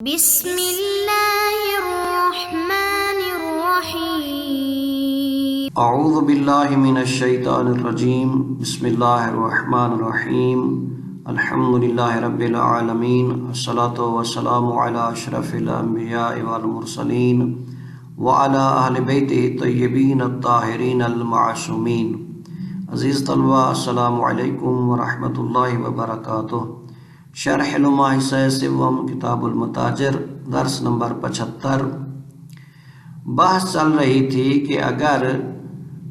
بسم اللہ الرحمن الرحیم اعوذ باللہ من الشیطان الرجیم بسم اللہ الرحمن الرحیم الحمدللہ رب العالمین الصلاۃ والسلام علی اشرف الانبیاء والمرسلین وعلی اہل بیتہ الطیبین الطاہرین المعصومین۔ عزیز طلبہ السلام علیکم ورحمۃ اللہ وبرکاتہ۔ شرح علوم حصہ سوم کتاب المتاجر درس نمبر 75۔ بحث چل رہی تھی کہ اگر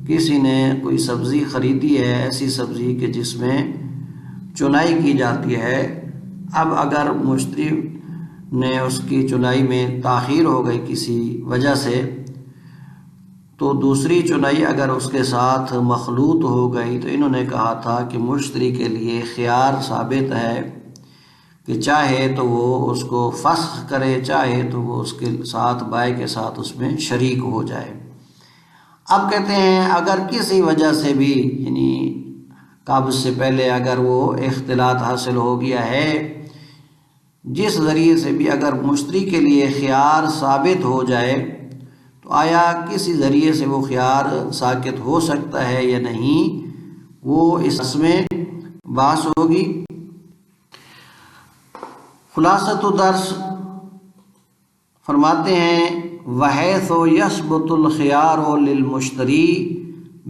کسی نے کوئی سبزی خریدی ہے، ایسی سبزی کہ جس میں چنائی کی جاتی ہے، اب اگر مشتری نے اس کی چنائی میں تاخیر ہو گئی کسی وجہ سے، تو دوسری چنائی اگر اس کے ساتھ مخلوط ہو گئی تو انہوں نے کہا تھا کہ مشتری کے لیے خیار ثابت ہے کہ چاہے تو وہ اس کو فسخ کرے، چاہے تو وہ اس کے ساتھ بائع کے ساتھ اس میں شریک ہو جائے۔ اب کہتے ہیں اگر کسی وجہ سے بھی، یعنی قبض سے پہلے اگر وہ اختلاط حاصل ہو گیا ہے، جس ذریعے سے بھی اگر مشتری کے لیے خیار ثابت ہو جائے تو آیا کسی ذریعے سے وہ خیار ساقط ہو سکتا ہے یا نہیں، وہ اس میں بحث ہوگی۔ خلاصۃ درس فرماتے ہیں وحیث یثبت الخیار للمشتری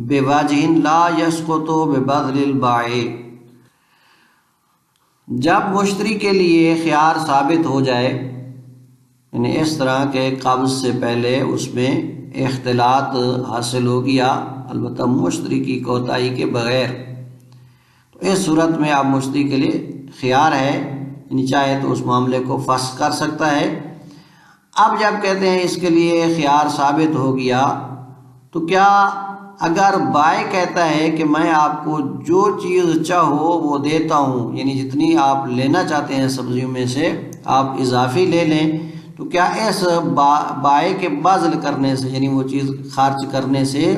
بوجہ لا یسقط ببذل البائع۔ جب مشتری کے لیے خیار ثابت ہو جائے، یعنی اس طرح کے قبض سے پہلے اس میں اختلاط حاصل ہو گیا، البتہ مشتری کی کوتاہی کے بغیر، تو اس صورت میں اب مشتری کے لیے خیار ہے، یعنی چاہے تو اس معاملے کو فسخ کر سکتا ہے۔ اب جب کہتے ہیں اس کے لیے خیار ثابت ہو گیا، تو کیا اگر بائع کہتا ہے کہ میں آپ کو جو چیز چاہو وہ دیتا ہوں، یعنی جتنی آپ لینا چاہتے ہیں سبزیوں میں سے آپ اضافی لے لیں، تو کیا اس بائع کے بذل کرنے سے، یعنی وہ چیز خرچ کرنے سے،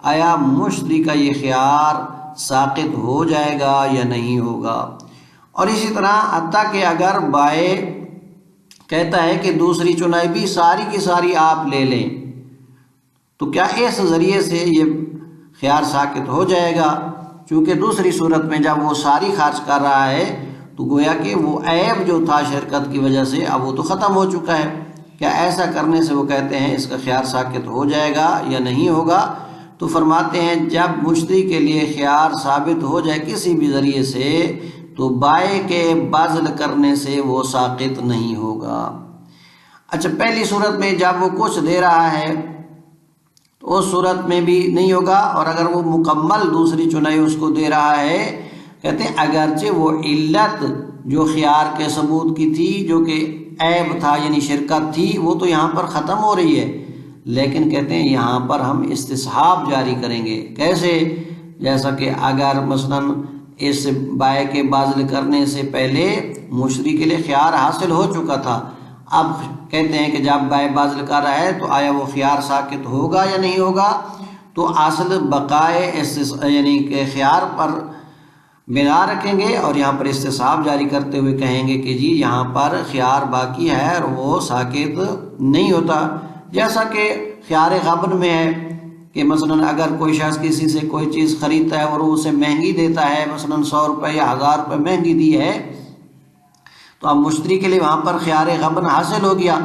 آیا مشتری کا یہ خیار ساقط ہو جائے گا یا نہیں ہوگا؟ اور اسی طرح حتیٰ کہ اگر بائع کہتا ہے کہ دوسری چنائی بھی ساری کی ساری آپ لے لیں، تو کیا اس ذریعے سے یہ خیار ساقط ہو جائے گا؟ چونکہ دوسری صورت میں جب وہ ساری خرچ کر رہا ہے تو گویا کہ وہ عیب جو تھا شرکت کی وجہ سے اب وہ تو ختم ہو چکا ہے۔ کیا ایسا کرنے سے وہ کہتے ہیں اس کا خیار ساقط ہو جائے گا یا نہیں ہوگا؟ تو فرماتے ہیں جب مشتری کے لیے خیار ثابت ہو جائے کسی بھی ذریعے سے، تو بائع کے بذل کرنے سے وہ ساقط نہیں ہوگا۔ اچھا، پہلی صورت میں جب وہ کچھ دے رہا ہے تو اس صورت میں بھی نہیں ہوگا، اور اگر وہ مکمل دوسری چنائی اس کو دے رہا ہے، کہتے ہیں اگرچہ وہ علت جو خیار کے ثبوت کی تھی، جو کہ عیب تھا یعنی شرکت تھی، وہ تو یہاں پر ختم ہو رہی ہے، لیکن کہتے ہیں یہاں پر ہم استصحاب جاری کریں گے۔ کیسے؟ جیسا کہ اگر مثلاً اس بائع کے بذل کرنے سے پہلے مشتری کے لیے خیار حاصل ہو چکا تھا، اب کہتے ہیں کہ جب بائع بذل کر رہا ہے تو آیا وہ خیار ساقط ہوگا یا نہیں ہوگا؟ تو اصل بقائے یعنی کہ خیار پر بنا رکھیں گے اور یہاں پر استصحاب جاری کرتے ہوئے کہیں گے کہ جی یہاں پر خیار باقی ہے اور وہ ساقط نہیں ہوتا۔ جیسا کہ خیار غبن میں ہے کہ مثلاً اگر کوئی شخص کسی سے کوئی چیز خریدتا ہے اور وہ اسے مہنگی دیتا ہے، مثلاً 100 روپے یا 1000 روپے مہنگی دی ہے، تو اب مشتری کے لیے وہاں پر خیار غبن حاصل ہو گیا۔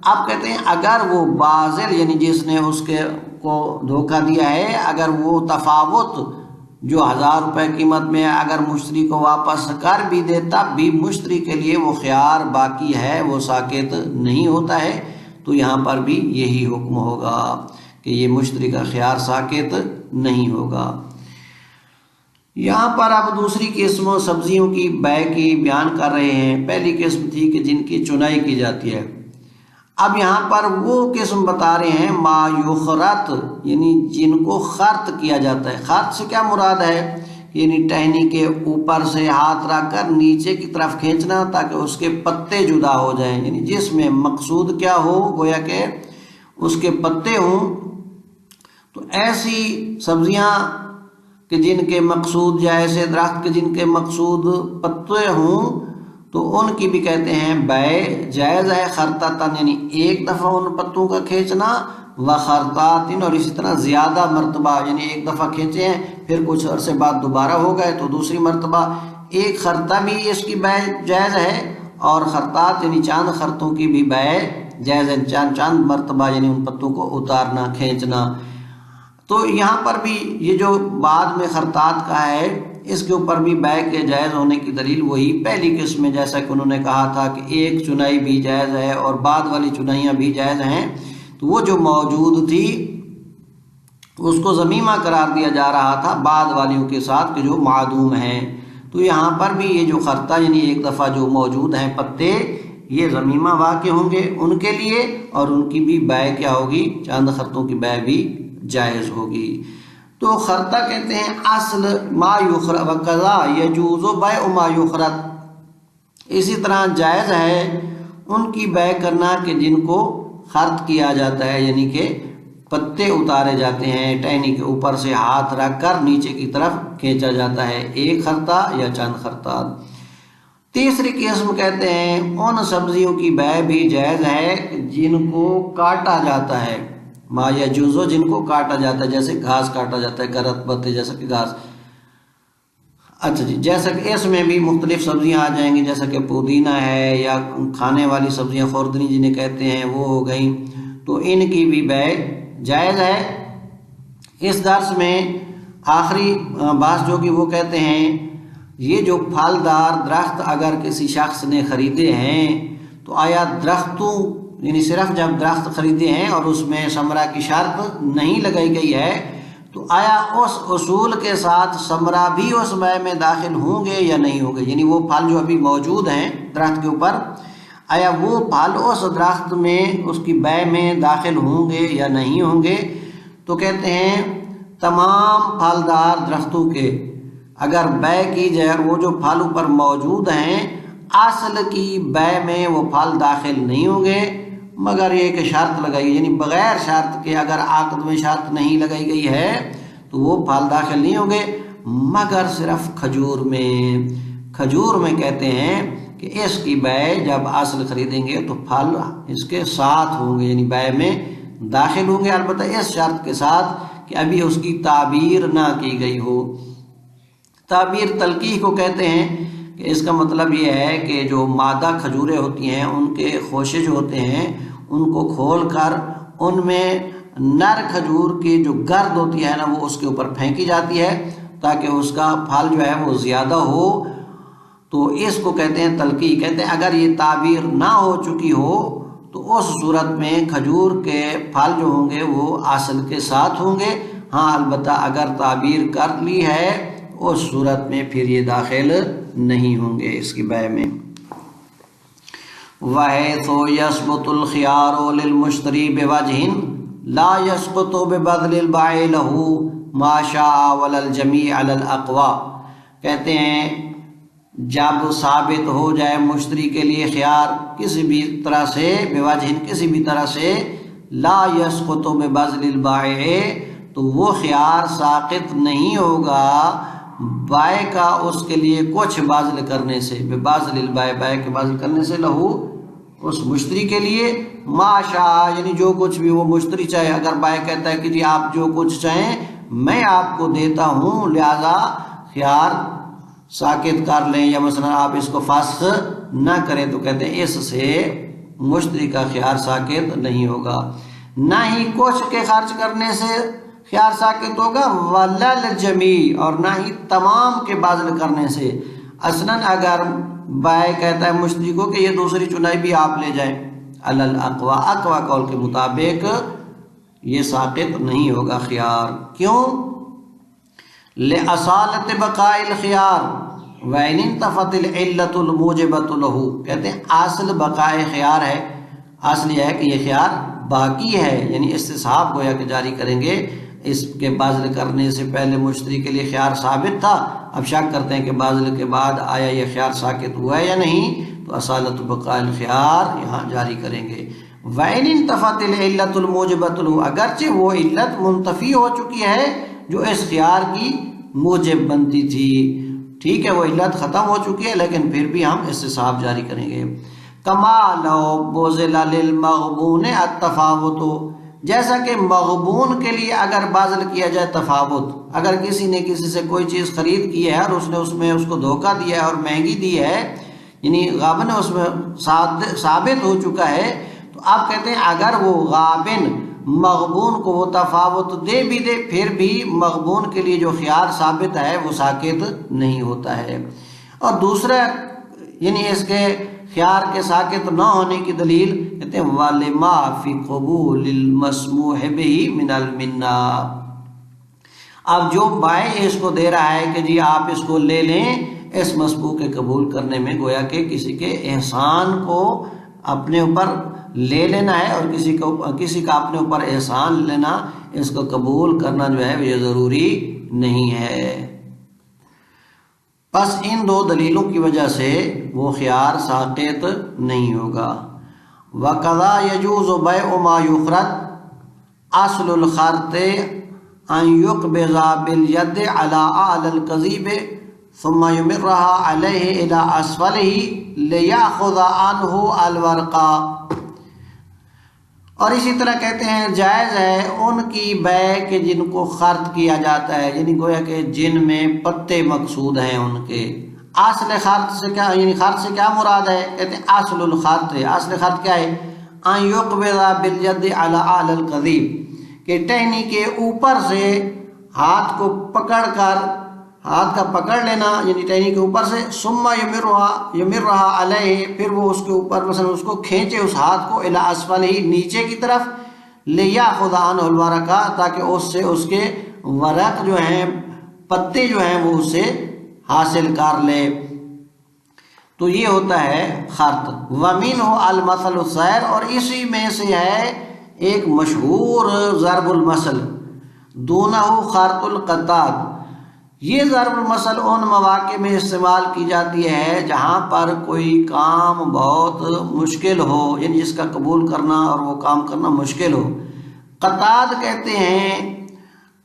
اب کہتے ہیں اگر وہ باذل یعنی جس نے اس کو دھوکہ دیا ہے، اگر وہ تفاوت جو 1000 روپے قیمت میں اگر مشتری کو واپس کر بھی دے، تب بھی مشتری کے لیے وہ خیار باقی ہے، وہ ساقط نہیں ہوتا ہے، تو یہاں پر بھی یہی حکم ہوگا کہ یہ مشتری کا خیار ساقط نہیں ہوگا۔ یہاں پر اب دوسری قسم سبزیوں کی بیع کی بیان کر رہے ہیں۔ پہلی قسم تھی کہ جن کی چنائی کی جاتی ہے، اب یہاں پر وہ قسم بتا رہے ہیں ما یخرط، یعنی جن کو خرط کیا جاتا ہے۔ خرط سے کیا مراد ہے؟ یعنی ٹہنی کے اوپر سے ہاتھ رکھ کر نیچے کی طرف کھینچنا تاکہ اس کے پتے جدا ہو جائیں، یعنی جس میں مقصود کیا ہو، گویا کہ اس کے پتے ہوں۔ تو ایسی سبزیاں کہ جن کے مقصود، یا ایسے درخت کے جن کے مقصود پتے ہوں، تو ان کی بھی کہتے ہیں بے جائز ہے، خرطتن یعنی ایک دفعہ ان پتوں کا کھینچنا، و خرطاتن اور اسی طرح زیادہ مرتبہ، یعنی ایک دفعہ کھینچے ہیں پھر کچھ عرصے بعد دوبارہ ہو گئے تو دوسری مرتبہ، ایک خرطہ بھی اس کی بے جائز ہے، اور خرطات یعنی چاند خرطوں کی بھی بے جائز ہے، چاند مرتبہ یعنی ان پتوں کو اتارنا کھینچنا۔ تو یہاں پر بھی یہ جو بعد میں خرطات کا ہے اس کے اوپر بھی بے کے جائز ہونے کی دلیل وہی پہلی قسم میں، جیسا کہ انہوں نے کہا تھا کہ ایک چنائی بھی جائز ہے اور بعد والی چنائیاں بھی جائز ہیں، تو وہ جو موجود تھی اس کو ضمیمہ قرار دیا جا رہا تھا بعد والیوں کے ساتھ کہ جو معدوم ہیں۔ تو یہاں پر بھی یہ جو خرطہ یعنی ایک دفعہ جو موجود ہیں پتے، یہ ضمیمہ واقع ہوں گے ان کے لیے، اور ان کی بھی بے کیا ہوگی، چاند خرطوں کی بے بھی جائز ہوگی۔ تو خرطہ کہتے ہیں اصل ما یخرط وقضا یجوز بیع ما یخرط، اسی طرح جائز ہے ان کی بے کرنا کہ جن کو خرط کیا جاتا ہے، یعنی کہ پتے اتارے جاتے ہیں، ٹہنی کے اوپر سے ہاتھ رکھ کر نیچے کی طرف کھینچا جاتا ہے، ایک خرطہ یا چند خرطہ۔ تیسری قسم کہتے ہیں ان سبزیوں کی بے بھی جائز ہے جن کو کاٹا جاتا ہے، ما یجوزو جن کو کاٹا جاتا ہے، جیسے گھاس کاٹا جاتا ہے، گرت پتے جیسا کہ گھاس۔ اچھا جی، جیسا کہ اس میں بھی مختلف سبزیاں آ جائیں گی، جیسا کہ پودینہ ہے یا کھانے والی سبزیاں خوردنی جنہیں کہتے ہیں وہ ہو گئیں، تو ان کی بھی بے جائز ہے۔ اس درس میں آخری بات جو کہ وہ کہتے ہیں یہ جو پھلدار درخت اگر کسی شخص نے خریدے ہیں تو آیا درختوں یعنی صرف جب درخت خریدے ہیں اور اس میں ثمرہ کی شرط نہیں لگائی گئی ہے تو آیا اس اصول کے ساتھ ثمرہ بھی اس بے میں داخل ہوں گے یا نہیں ہوں گے، یعنی وہ پھل جو ابھی موجود ہیں درخت کے اوپر، آیا وہ پھل اس درخت میں اس کی بے میں داخل ہوں گے یا نہیں ہوں گے؟ تو کہتے ہیں تمام پھلدار درختوں کے اگر بے کی جائے، وہ جو پھل اوپر موجود ہیں اصل کی بے میں وہ پھل داخل نہیں ہوں گے، مگر یہ کہ شرط لگائی، یعنی بغیر شرط کے اگر عقد میں شرط نہیں لگائی گئی ہے تو وہ پھل داخل نہیں ہوں گے، مگر صرف کھجور میں کہتے ہیں کہ اس کی بے جب اصل خریدیں گے تو پھل اس کے ساتھ ہوں گے، یعنی بے میں داخل ہوں گے، البتہ اس شرط کے ساتھ کہ ابھی اس کی تعبیر نہ کی گئی ہو۔ تعبیر تلقیح کو کہتے ہیں کہ اس کا مطلب یہ ہے کہ جو مادہ کھجوریں ہوتی ہیں ان کے خوشے جو ہوتے ہیں ان کو کھول کر ان میں نر کھجور کی جو گرد ہوتی ہے نا وہ اس کے اوپر پھینکی جاتی ہے تاکہ اس کا پھل جو ہے وہ زیادہ ہو، تو اس کو کہتے ہیں تلقیح۔ کہتے ہیں اگر یہ تعبیر نہ ہو چکی ہو تو اس صورت میں کھجور کے پھل جو ہوں گے وہ اصل کے ساتھ ہوں گے، ہاں البتہ اگر تعبیر کر لی ہے اس صورت میں پھر یہ داخل نہیں ہوں گے اس کی بے میں۔ وَحَيْثُ يَثْبُتُ الْخِيَارُ لِلْمُشْتَرِي بِوَجْهٍ لَا يَسْقُطُ بِبَذْلِ الْبَيْعِ لَهُ مَا شَاءَ وَلَا الْجَمِيعُ عَلَى الْأَقْوَى، کہتے ہیں جب ثابت ہو جائے مشتری کے لیے خیار کسی بھی طرح سے، بِوَجْهٍ کسی بھی طرح سے، لَا يَسْقُطُ بِبَذْلِ الْبَيْعِ تو وہ خیار ساقط نہیں ہوگا بائع کا اس کے لیے کچھ باذل کرنے سے، بباذل البائع بائع کے باذل کرنے سے، لہو اس مشتری کے لیے، ما شاء یعنی جو کچھ بھی وہ مشتری چاہے، اگر بائع کہتا ہے کہ جی آپ جو کچھ چاہیں میں آپ کو دیتا ہوں لہذا خیار ساقط کر لیں یا مثلا آپ اس کو فسخ نہ کریں، تو کہتے ہیں اس سے مشتری کا خیار ساقط نہیں ہوگا، نہ ہی کچھ کے خرچ کرنے سے خیار ساقط ہوگا، وَلَا الْجَمِيعِ اور نہ ہی تمام کے باذل کرنے سے۔ اصلاً اگر بائع کہتا ہے مشتری کو کہ یہ دوسری چنائی بھی آپ لے جائیں، علی الاقوی اقوی قول کے مطابق یہ ساقط نہیں ہوگا خیار، کیوں؟ لِأَصَالَةِ بَقَاءِ الْخِيَارِ وَإِنِ انْتَفَتِ الْعِلَّةُ الْمُوجِبَةُ لَهُ، کہتے ہیں اصل بقائے خیار ہے، اصل یہ ہے کہ یہ خیار باقی ہے، یعنی استصحاب گویا کہ جاری کریں گے، اس کے باذل کرنے سے پہلے مشتری کے لیے خیار ثابت تھا، اب شک کرتے ہیں کہ باذل کے بعد آیا یہ خیار ساقط ہوا ہے یا نہیں، تو اصالۃ بقاء الخیار یہاں جاری کریں گے۔ وَإِنِ انْتَفَتِ الْعِلَّةُ الْمُوجِبَةُ لَهُ اگرچہ وہ علت منتفی ہو چکی ہے جو اس خیار کی موجب بنتی تھی، ٹھیک ہے وہ علت ختم ہو چکی ہے لیکن پھر بھی ہم استصحاب جاری کریں گے۔ کما لو بذل للمغبون التفاوت، جیسا کہ مغبون کے لیے اگر باذل کیا جائے تفاوت، اگر کسی نے کسی سے کوئی چیز خرید کی ہے اور اس میں اس کو دھوکہ دیا ہے اور مہنگی دی ہے، یعنی غابن اس میں ثابت ہو چکا ہے، تو آپ کہتے ہیں اگر وہ غابن مغبون کو وہ تفاوت دے بھی دے پھر بھی مغبون کے لیے جو خیار ثابت ہے وہ ساقط نہیں ہوتا ہے۔ اور دوسرا یعنی اس کے خیار کے ساقط نہ ہونے کی دلیل کہتے ہیں وَلِمَا فِي قبول المسموح بِهِ من المنہ، اب جو بائع اس کو دے رہا ہے کہ جی آپ اس کو لے لیں، اس مسموح کے قبول کرنے میں گویا کہ کسی کے احسان کو اپنے اوپر لے لینا ہے، اور کسی کا اپنے اوپر احسان لینا، اس کو قبول کرنا جو ہے یہ ضروری نہیں ہے۔ بس ان دو دلیلوں کی وجہ سے وہ خیار ساقط نہیں ہوگا۔ وَقَضَا يَجُوزُ بَيْعُ مَا يُخْرَطُ أَصْلُ الْخَرْطِ أَنْ يُقْبِضَ بِالْيَدِّ عَلَى أَعْلَى الْكَذِيبِ ثُمَّ يُمِرَّهَا عَلَيْهِ إِلَى أَسْفَلِهِ لِيَأْخُذَ عَنْهُ الْوَرْقَ، اور اسی طرح کہتے ہیں جائز ہے ان کی بیع کہ جن کو خرط کیا جاتا ہے، یعنی گویا کہ جن میں پتے مقصود ہیں ان کے۔ اصل خرط سے کیا، یعنی خرط سے کیا مراد ہے؟ کہتے ہیں اصل الخرط ہے، اصل خرط کیا ہے؟ ان یقبض بالید علی اعلی القذیب، کہ ٹہنی کے اوپر سے ہاتھ کو پکڑ کر، ہاتھ کا پکڑ لینا یعنی ٹہنی کے اوپر سے، ثم یمرھا علیہ، پھر وہ اس کے اوپر مثلا اس کو کھینچے اس ہاتھ کو الی اسفلہ، نیچے کی طرف، لیاخذ عنہ الورق، تاکہ اس سے اس کے ورق جو ہیں، پتے جو ہیں وہ اسے حاصل کر لے، تو یہ ہوتا ہے خرط۔ ومنہ المثل السائر، اور اسی میں سے ہے ایک مشہور ضرب المثل، دونہ خرط القطاد۔ یہ ضرب المثل ان مواقع میں استعمال کی جاتی ہے جہاں پر کوئی کام بہت مشکل ہو، یعنی جس کا قبول کرنا اور وہ کام کرنا مشکل ہو۔ قطاد کہتے ہیں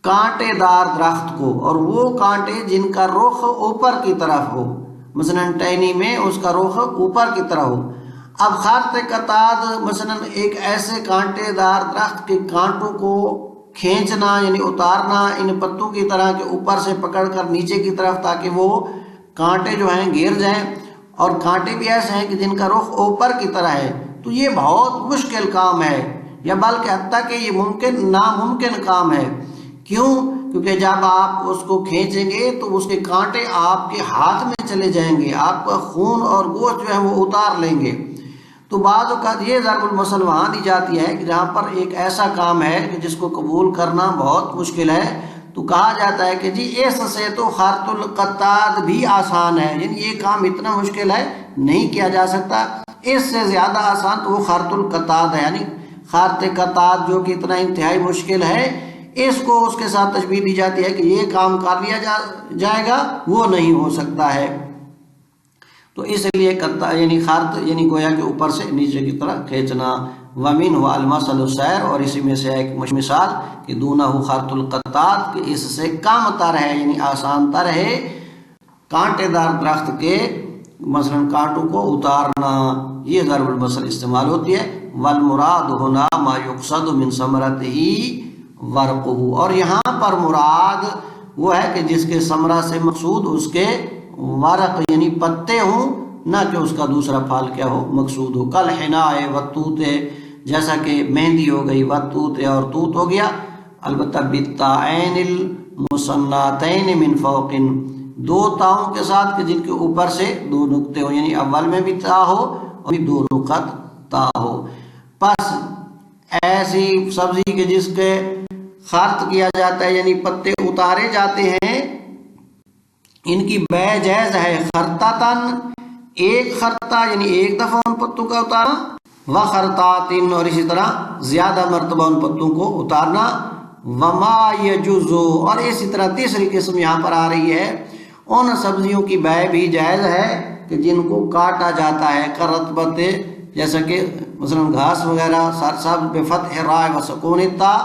کانٹے دار درخت کو، اور وہ کانٹے جن کا رخ اوپر کی طرف ہو، مثلا ٹہنی میں اس کا رخ اوپر کی طرف ہو۔ اب خرط قطاد مثلا ایک ایسے کانٹے دار درخت کے کانٹوں کو کھینچنا یعنی اتارنا ان پتوں کی طرح کے اوپر سے پکڑ کر نیچے کی طرف، تاکہ وہ کانٹے جو ہیں گر جائیں، اور کانٹے بھی ایسے ہیں کہ جن کا رخ اوپر کی طرح ہے، تو یہ بہت مشکل کام ہے، یا بلکہ حتیٰ کہ یہ ناممکن کام ہے۔ کیوں؟ کیونکہ جب آپ اس کو کھینچیں گے تو اس کے کانٹے آپ کے ہاتھ میں چلے جائیں گے، آپ کا خون اور گوشت جو ہے وہ اتار لیں گے۔ تو بعض اوقات یہ ضرب المثل وہاں دی جاتی ہے کہ جہاں پر ایک ایسا کام ہے کہ جس کو قبول کرنا بہت مشکل ہے، تو کہا جاتا ہے کہ جی اس سے تو خرط القطاد بھی آسان ہے، یعنی یہ کام اتنا مشکل ہے نہیں کیا جا سکتا، اس سے زیادہ آسان تو وہ خرط القطاد ہے، یعنی خرط قطاد جو کہ اتنا انتہائی مشکل ہے، اس کو اس کے ساتھ تشبیہ دی جاتی ہے کہ یہ کام کر لیا جائے گا، وہ نہیں ہو سکتا ہے۔ تو اس لیے یعنی خرط یعنی گویا کے اوپر سے نیچے کی طرح کھینچنا۔ ومنہ المثل السائر، اور اسی میں سے ایک مثال کہ دونہ خرط القطاد، کہ اس سے کم تر ہے یعنی آسان تر ہے کانٹے دار درخت کے مثلا کانٹوں کو اتارنا، یہ ضرب المثل استعمال ہوتی ہے۔ والمراد ہونا ما یقصد من ثمرتہ ورقہ، اور یہاں پر مراد وہ ہے کہ جس کے ثمرہ سے مقصود اس کے ورق یعنی پتے ہوں، نہ کہ اس کا دوسرا پھل کیا ہو مقصود ہو۔ کل حناء والتوت، جیسا کہ مہندی ہو گئی، والتوت اور توت ہو گیا، البتہ بالتاءین المثناتین من فوق، دو تاؤں کے ساتھ کہ جن کے اوپر سے دو نقطے ہو، یعنی اول میں بھی تا ہو اور بھی دو نقط تا ہو۔ پس ایسی سبزی کے جس کے خرط کیا جاتا ہے یعنی پتے اتارے جاتے ہیں، ان کی بیع جائز ہے خرطاتن، ایک خرطہ یعنی ایک دفعہ ان پتوں کا اتارنا، و خرطاتن، اور اسی طرح زیادہ مرتبہ ان پتوں کو اتارنا، وما یجوزو، اور اسی طرح تیسری قسم یہاں پر آ رہی ہے، ان سبزیوں کی بیع بھی جائز ہے کہ جن کو کاٹا جاتا ہے، کرتبت، جیسا کہ مثلا گھاس وغیرہ، سرسبز بفتح را و سکون التا،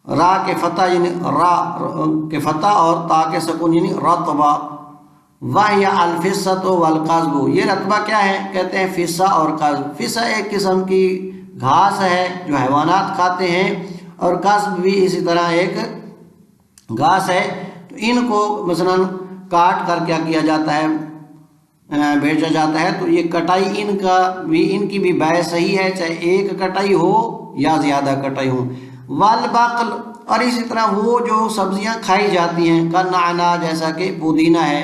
را کے فتح یعنی را کے فتح اور تا کے سکون یعنی رطبہ، وَهِيَ الْفِصَّةُ وَالْقَضْبُ، یہ رتبہ کیا ہے؟ کہتے ہیں فصہ اور قضب۔ فصہ ایک قسم کی گھاس ہے جو حیوانات کھاتے ہیں، اور قضب بھی اسی طرح ایک گھاس ہے۔ تو ان کو مثلا کاٹ کر کیا جاتا ہے، بھیجا جاتا ہے۔ تو یہ کٹائی ان کی بھی بیع صحیح ہے، چاہے ایک کٹائی ہو یا زیادہ کٹائی ہو۔ والبقل، اور اسی طرح وہ جو سبزیاں کھائی جاتی ہیں، کالنعناع جیسا کہ پودینہ ہے،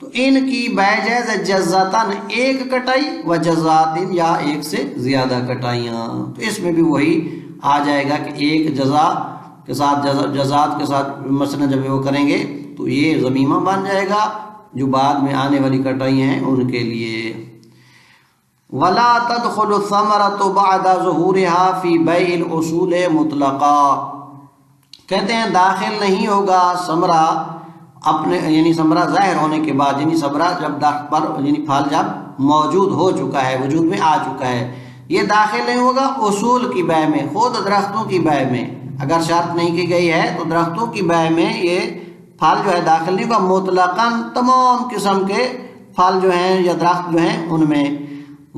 تو ان کی بیع جائز ہے جزاتن، ایک کٹائی، و جزاتن، یا ایک سے زیادہ کٹائیاں۔ تو اس میں بھی وہی آ جائے گا کہ ایک جزا کے ساتھ جزات کے ساتھ مثلا جب وہ کریں گے تو یہ ضمیمہ بن جائے گا جو بعد میں آنے والی کٹائیاں ہیں ان کے لیے۔ ولا تدخل الثمرة بعد ظهورها في بيع الاصول مطلقا، کہتے ہیں داخل نہیں ہوگا ثمرہ اپنے، یعنی ثمرہ ظاہر ہونے کے بعد، یعنی ثمرہ جب درخت پر، یعنی پھل جب موجود ہو چکا ہے، وجود میں آ چکا ہے، یہ داخل نہیں ہوگا اصول کی بیع میں، خود درختوں کی بیع میں۔ اگر شرط نہیں کی گئی ہے تو درختوں کی بیع میں یہ پھل جو ہے داخل نہیں ہوگا مطلقاً، تمام قسم کے پھل جو ہیں یا درخت جو ہیں ان میں۔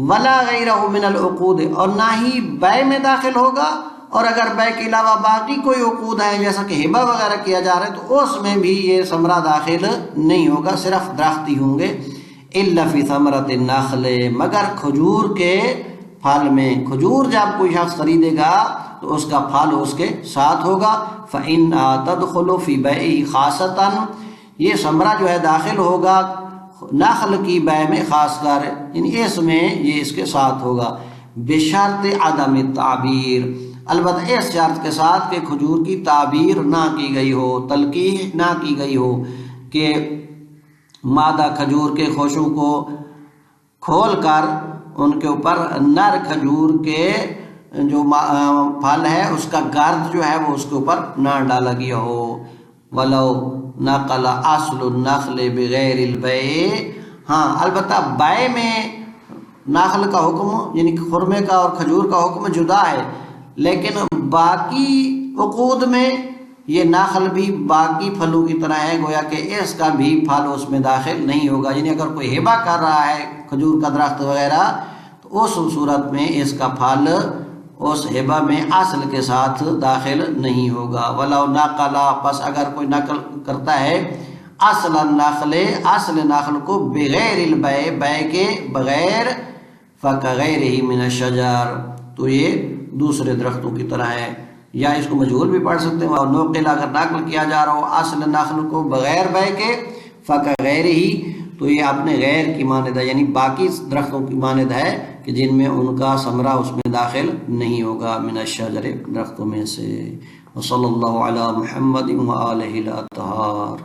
ولا غیرہ من العقود، اور نہ ہی بیع میں داخل ہوگا، اور اگر بیع کے علاوہ باقی کوئی عقود ہے جیسا کہ ہبہ وغیرہ کیا جا رہا ہے تو اس میں بھی یہ ثمرہ داخل نہیں ہوگا، صرف درخت ہی ہوں گے۔ الا فی ثمرۃ النخل، مگر کھجور کے پھل میں، کھجور جب کوئی شخص خریدے گا تو اس کا پھل اس کے ساتھ ہوگا۔ فإن تدخل فی بیعہ خاصۃ، یہ ثمرہ جو ہے داخل ہوگا نخل کی بیع میں خاص کر، یعنی اس میں یہ اس کے ساتھ ہوگا، بشرط عدم التعبیر، البتہ اس شرط کے ساتھ کہ کھجور کی تعبیر نہ کی گئی ہو، تلقیح نہ کی گئی ہو، کہ مادہ کھجور کے خوشوں کو کھول کر ان کے اوپر نر کھجور کے جو پھل ہے اس کا گرد جو ہے وہ اس کے اوپر نہ ڈالا گیا ہو۔ ولو نقل اصل النخل بغیر البیع، ہاں البتہ بیع میں نخل کا حکم، یعنی خرمے کا اور کھجور کا حکم جدا ہے، لیکن باقی عقود میں یہ نخل بھی باقی پھلوں کی طرح ہے، گویا کہ اس کا بھی پھل اس میں داخل نہیں ہوگا۔ یعنی اگر کوئی ہبہ کر رہا ہے کھجور کا درخت وغیرہ تو اس صورت میں اس کا پھل اس ہبہ میں اصل کے ساتھ داخل نہیں ہوگا۔ ولو نقل، پس اگر کوئی نقل کرتا ہے اصل النخل، اصل نخل کو بغیر البیع، بیع کے بغیر، فکغیرہ من الشجر، تو یہ دوسرے درختوں کی طرح ہے، یا اس کو مجہول بھی پڑھ سکتے ہیں۔ اور نقل، اگر نقل کیا جا رہا ہو اصل نخل کو بغیر بیع کے، فکغیرہ، تو یہ اپنے غیر کی مانند ہے، یعنی باقی درختوں کی مانند ہے کہ جن میں ان کا ثمرہ اس میں داخل نہیں ہوگا، من الشجر، درختوں میں سے۔ وصلی اللہ علی محمد وآلہ الاطہار۔